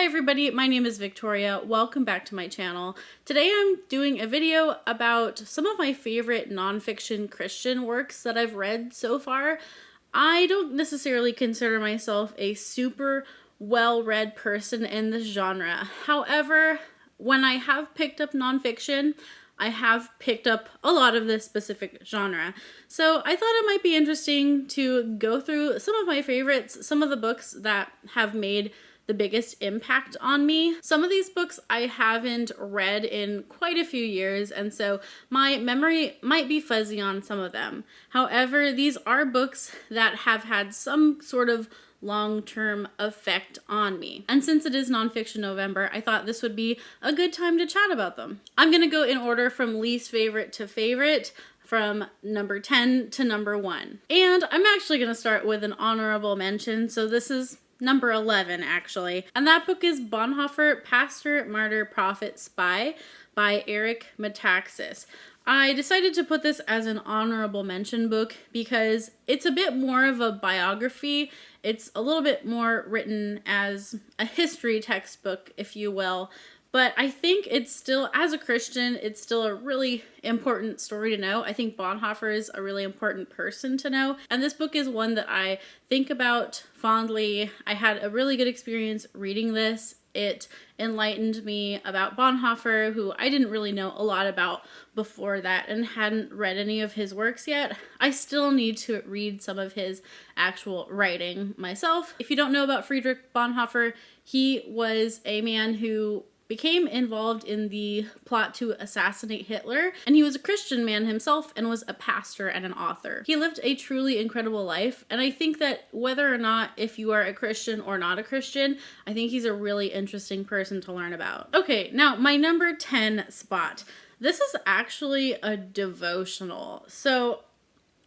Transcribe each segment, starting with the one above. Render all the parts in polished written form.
everybody, my name is Victoria. Welcome back to my channel. Today I'm doing a video about some of my favorite nonfiction Christian works that I've read so far. I don't necessarily consider myself a super well-read person in this genre. However, when I have picked up nonfiction, I have picked up a lot of this specific genre. So I thought it might be interesting to go through some of my favorites, some of the books that have made the biggest impact on me. Some of these books I haven't read in quite a few years, and so my memory might be fuzzy on some of them. However, these are books that have had some sort of long-term effect on me. And since it is Nonfiction November, I thought this would be a good time to chat about them. I'm gonna go in order from least favorite to favorite, from number 10 to number 1. And I'm actually gonna start with an honorable mention, so this is number 11, actually. And that book is Bonhoeffer, Pastor, Martyr, Prophet, Spy by Eric Metaxas. I decided to put this as an honorable mention book because it's a bit more of a biography. It's a little bit more written as a history textbook, if you will. But I think it's still, as a Christian, it's still a really important story to know. I think Bonhoeffer is a really important person to know. And this book is one that I think about fondly. I had a really good experience reading this. It enlightened me about Bonhoeffer, who I didn't really know a lot about before that and hadn't read any of his works yet. I still need to read some of his actual writing myself. If you don't know about Friedrich Bonhoeffer, he was a man who became involved in the plot to assassinate Hitler, and he was a Christian man himself and was a pastor and an author. He lived a truly incredible life, and I think that whether or not if you are a Christian or not a Christian, I think he's a really interesting person to learn about. Okay, now my number 10 spot. This is actually a devotional. So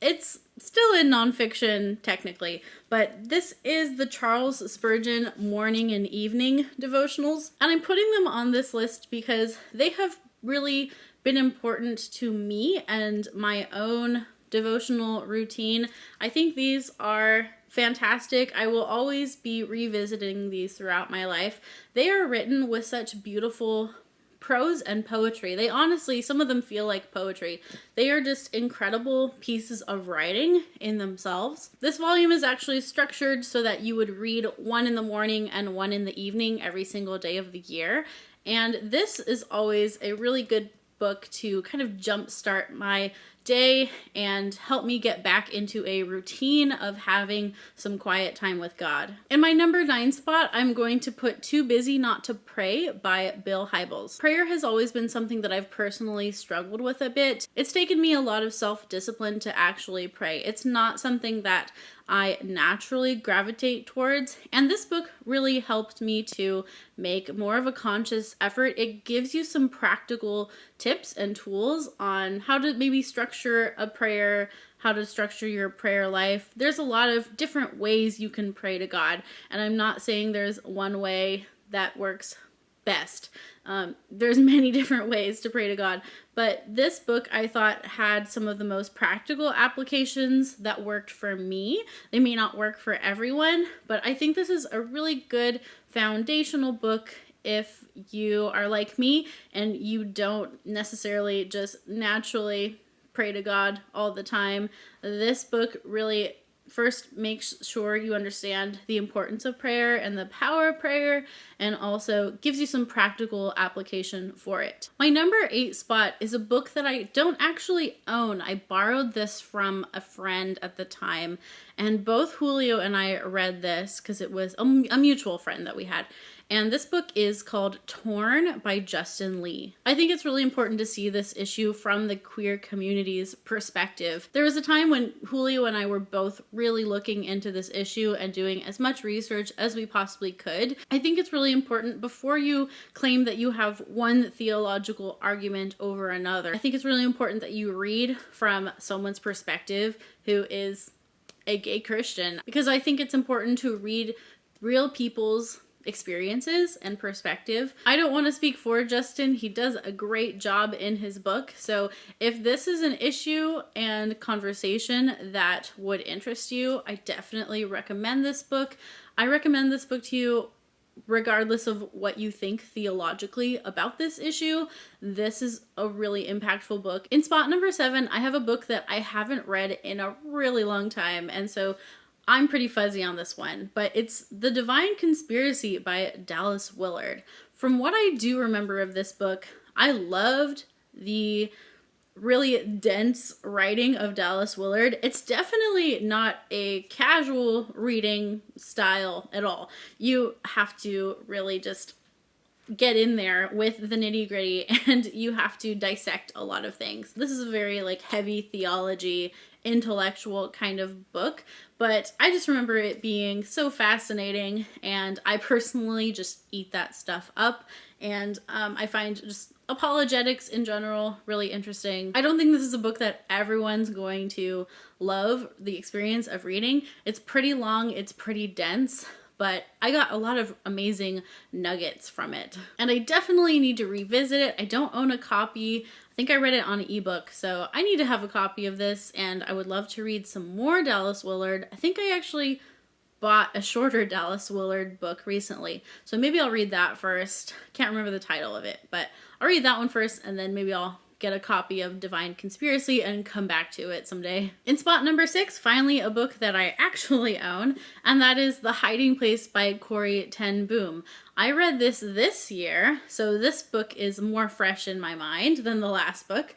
it's still in nonfiction, technically, but this is the Charles Spurgeon morning and evening devotionals. And I'm putting them on this list because they have really been important to me and my own devotional routine. I think these are fantastic. I will always be revisiting these throughout my life. They are written with such beautiful prose and poetry. They honestly, some of them feel like poetry. They are just incredible pieces of writing in themselves. This volume is actually structured so that you would read one in the morning and one in the evening every single day of the year. And this is always a really good book to kind of jumpstart my day and help me get back into a routine of having some quiet time with God. In my number 9 spot, I'm going to put Too Busy Not to Pray by Bill Hybels. Prayer has always been something that I've personally struggled with a bit. It's taken me a lot of self-discipline to actually pray. It's not something that I naturally gravitate towards, and this book really helped me to make more of a conscious effort. It gives you some practical tips and tools on how to maybe structure a prayer, how to structure your prayer life. There's a lot of different ways you can pray to God, and I'm not saying there's one way that works best. There's many different ways to pray to God, but this book I thought had some of the most practical applications that worked for me. They may not work for everyone, but I think this is a really good foundational book if you are like me and you don't necessarily just naturally pray to God all the time. This book really first makes sure you understand the importance of prayer and the power of prayer, and also gives you some practical application for it. My number 8 spot is a book that I don't actually own. I borrowed this from a friend at the time, and both Julio and I read this because it was a mutual friend that we had. And this book is called Torn by Justin Lee. I think it's really important to see this issue from the queer community's perspective. There was a time when Julio and I were both really looking into this issue and doing as much research as we possibly could. I think it's really important before you claim that you have one theological argument over another. I think it's really important that you read from someone's perspective who is a gay Christian, because I think it's important to read real people's experiences and perspective. I don't want to speak for Justin. He does a great job in his book. So if this is an issue and conversation that would interest you, I definitely recommend this book. I recommend this book to you regardless of what you think theologically about this issue, this is a really impactful book. In spot number 7, I have a book that I haven't read in a really long time, and so I'm pretty fuzzy on this one, but it's The Divine Conspiracy by Dallas Willard. From what I do remember of this book, I loved the really dense writing of Dallas Willard. It's definitely not a casual reading style at all. You have to really just get in there with the nitty-gritty, and you have to dissect a lot of things. This is a very like heavy theology, intellectual kind of book, but I just remember it being so fascinating, and I personally just eat that stuff up. And I find just apologetics in general really interesting. I don't think this is a book that everyone's going to love the experience of reading. It's pretty long, it's pretty dense, but I got a lot of amazing nuggets from it. And I definitely need to revisit it. I don't own a copy. I think I read it on an ebook, so I need to have a copy of this, and I would love to read some more Dallas Willard. I think I actually bought a shorter Dallas Willard book recently, so maybe I'll read that first. Can't remember the title of it, but I'll read that one first, and then maybe I'll get a copy of Divine Conspiracy and come back to it someday. In spot number 6, finally a book that I actually own, and that is The Hiding Place by Corrie ten Boom. I read this year, so this book is more fresh in my mind than the last book.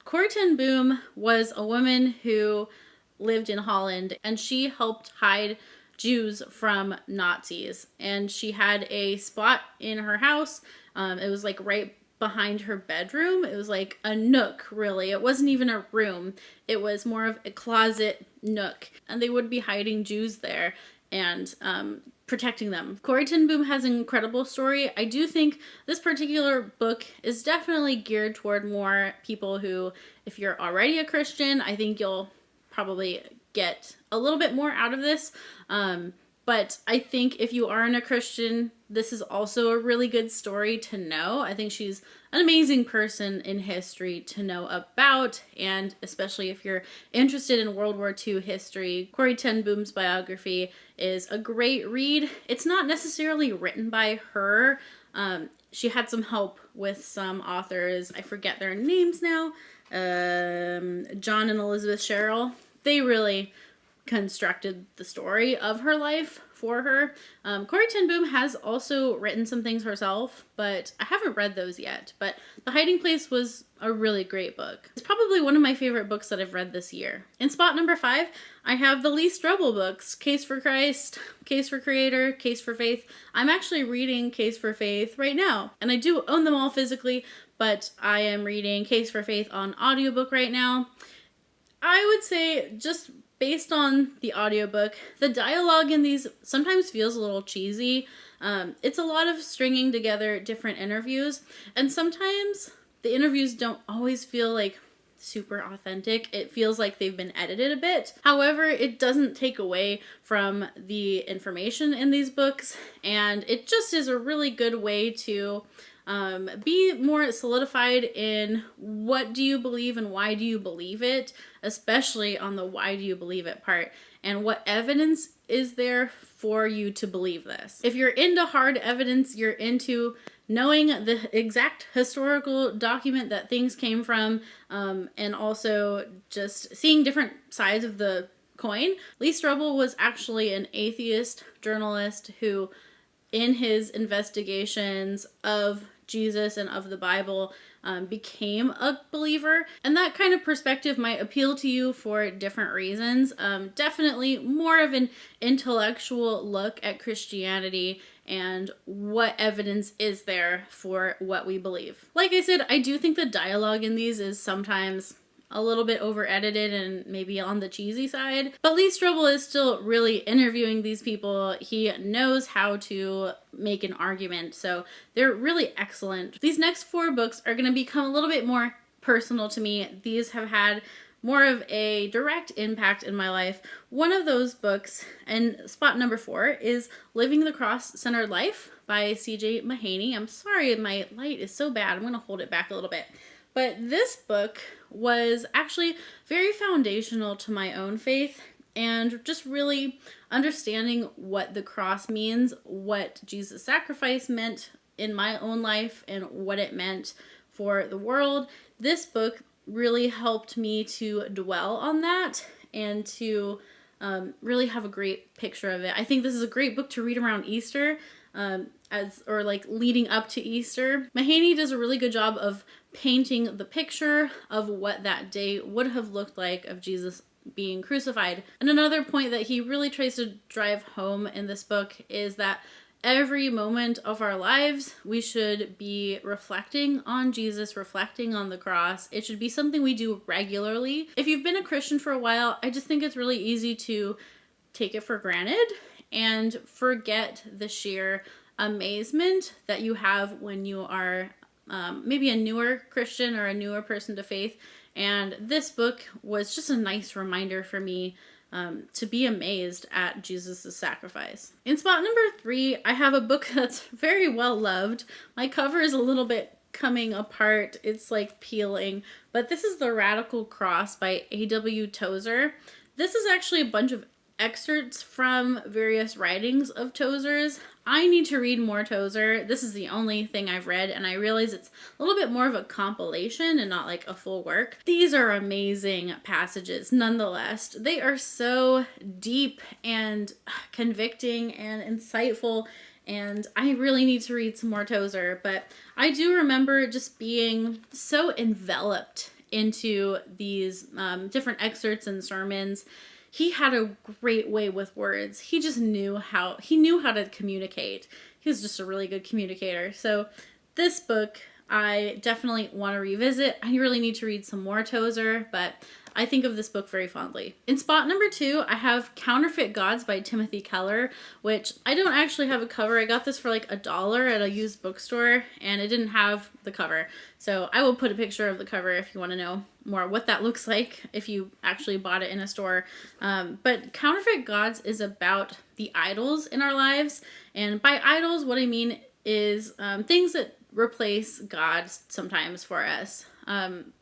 Corrie ten Boom was a woman who lived in Holland, and she helped hide Jews from Nazis. And she had a spot in her house. It was like right behind her bedroom. It was like a nook, really. It wasn't even a room. It was more of a closet nook. And they would be hiding Jews there and protecting them. Corrie ten Boom has an incredible story. I do think this particular book is definitely geared toward more people who, if you're already a Christian, I think you'll probably get a little bit more out of this. But I think if you aren't a Christian, this is also a really good story to know. I think she's an amazing person in history to know about, and especially if you're interested in World War II history, Corrie ten Boom's biography is a great read. It's not necessarily written by her. She had some help with some authors. I forget their names now. John and Elizabeth Sherrill. They really constructed the story of her life for her. Corrie ten Boom has also written some things herself, but I haven't read those yet. But The Hiding Place was a really great book. It's probably one of my favorite books that I've read this year. In spot number 5, I have the Lee Strobel books, Case for Christ, Case for Creator, Case for Faith. I'm actually reading Case for Faith right now, and I do own them all physically, but I am reading Case for Faith on audiobook right now. I would say, just based on the audiobook, the dialogue in these sometimes feels a little cheesy. It's a lot of stringing together different interviews, and sometimes the interviews don't always feel like super authentic. It feels like they've been edited a bit. However, it doesn't take away from the information in these books, and it just is a really good way to be more solidified in what do you believe and why do you believe it, especially on the why do you believe it part, and what evidence is there for you to believe this. If you're into hard evidence, you're into knowing the exact historical document that things came from, and also just seeing different sides of the coin. Lee Strobel was actually an atheist journalist who, in his investigations of Jesus and of the Bible, became a believer. And that kind of perspective might appeal to you for different reasons. Definitely more of an intellectual look at Christianity and what evidence is there for what we believe. Like I said, I do think the dialogue in these is sometimes a little bit over edited and maybe on the cheesy side, but Lee Strobel is still really interviewing these people. He knows how to make an argument, so they're really excellent. These next 4 books are going to become a little bit more personal to me. These have had more of a direct impact in my life. One of those books, and spot number 4, is Living the Cross-Centered Life by C.J. Mahaney. I'm sorry, my light is so bad. I'm going to hold it back a little bit. But this book was actually very foundational to my own faith. and just really understanding what the cross means, what Jesus' sacrifice meant in my own life, and what it meant for the world. This book really helped me to dwell on that and to really have a great picture of it. I think this is a great book to read around Easter, leading up to Easter. Mahaney does a really good job of painting the picture of what that day would have looked like of Jesus being crucified. And another point that he really tries to drive home in this book is that every moment of our lives, we should be reflecting on Jesus, reflecting on the cross. It should be something we do regularly. If you've been a Christian for a while, I just think it's really easy to take it for granted and forget the sheer amazement that you have when you are maybe a newer Christian or a newer person to faith. And this book was just a nice reminder for me to be amazed at Jesus' sacrifice. In spot number 3, I have a book that's very well loved. My cover is a little bit coming apart. It's like peeling. But this is The Radical Cross by A.W. Tozer. This is actually a bunch of excerpts from various writings of Tozer's. I need to read more Tozer. This is the only thing I've read, and I realize it's a little bit more of a compilation and not like a full work. These are amazing passages nonetheless. They are so deep and convicting and insightful, and I really need to read some more Tozer. But I do remember just being so enveloped into these different excerpts and sermons. He had a great way with words. He just knew how to communicate. He was just a really good communicator. So this book, I definitely want to revisit. I really need to read some more Tozer, but I think of this book very fondly. In spot number 2, I have Counterfeit Gods by Timothy Keller, which I don't actually have a cover. I got this for like $1 at a used bookstore, and it didn't have the cover. So I will put a picture of the cover if you want to know more what that looks like if you actually bought it in a store. But Counterfeit Gods is about the idols in our lives. And by idols, what I mean is things that replace God sometimes for us.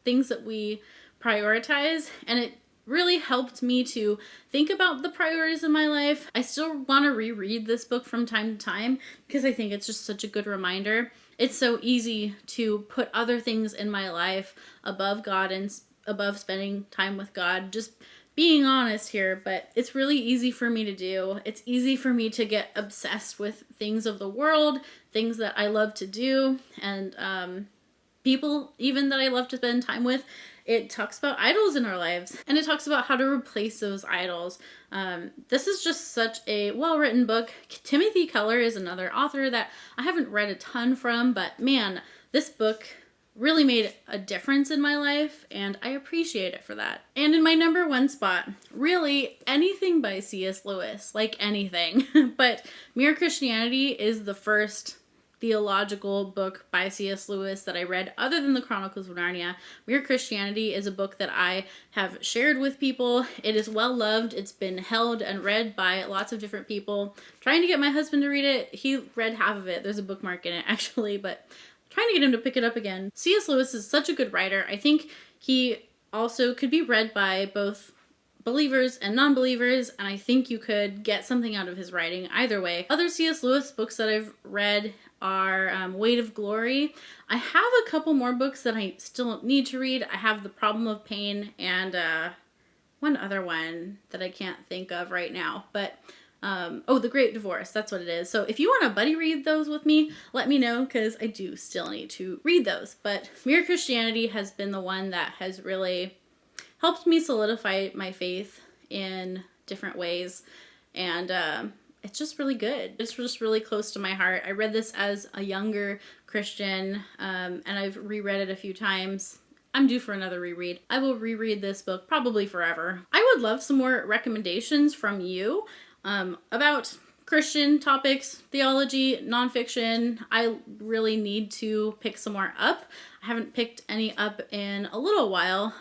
Things that we prioritize, and it really helped me to think about the priorities in my life. I still want to reread this book from time to time because I think it's just such a good reminder. It's so easy to put other things in my life above God and above spending time with God. Just being honest here, but it's really easy for me to do. It's easy for me to get obsessed with things of the world, things that I love to do, and people even that I love to spend time with. It talks about idols in our lives, and it talks about how to replace those idols. This is just such a well-written book. Timothy Keller is another author that I haven't read a ton from, but man, this book really made a difference in my life, and I appreciate it for that. And in my number 1 spot, really anything by C.S. Lewis, like anything, but Mere Christianity is the first theological book by C.S. Lewis that I read other than the Chronicles of Narnia. Mere Christianity is a book that I have shared with people. It is well loved. It's been held and read by lots of different people. Trying to get my husband to read it. He read half of it. There's a bookmark in it actually, but trying to get him to pick it up again. C.S. Lewis is such a good writer. I think he also could be read by both believers and non-believers, and I think you could get something out of his writing either way. Other C.S. Lewis books that I've read are Weight of Glory. I have a couple more books that I still need to read. I have The Problem of Pain and one other one that I can't think of right now, but The Great Divorce, that's what it is. So if you want to buddy read those with me, let me know, because I do still need to read those. But Mere Christianity has been the one that has really helped me solidify my faith in different ways, and it's just really good. It's just really close to my heart. I read this as a younger Christian, and I've reread it a few times. I'm due for another reread. I will reread this book probably forever. I would love some more recommendations from you about Christian topics, theology, nonfiction. I really need to pick some more up. I haven't picked any up in a little while,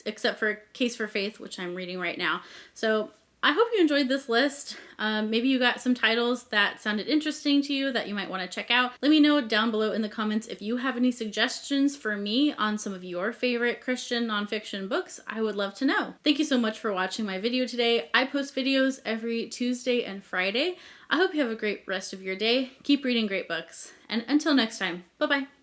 except for Case for Faith, which I'm reading right now. So I hope you enjoyed this list. Maybe you got some titles that sounded interesting to you that you might want to check out. Let me know down below in the comments if you have any suggestions for me on some of your favorite Christian nonfiction books. I would love to know. Thank you so much for watching my video today. I post videos every Tuesday and Friday. I hope you have a great rest of your day. Keep reading great books. And until next time, bye-bye.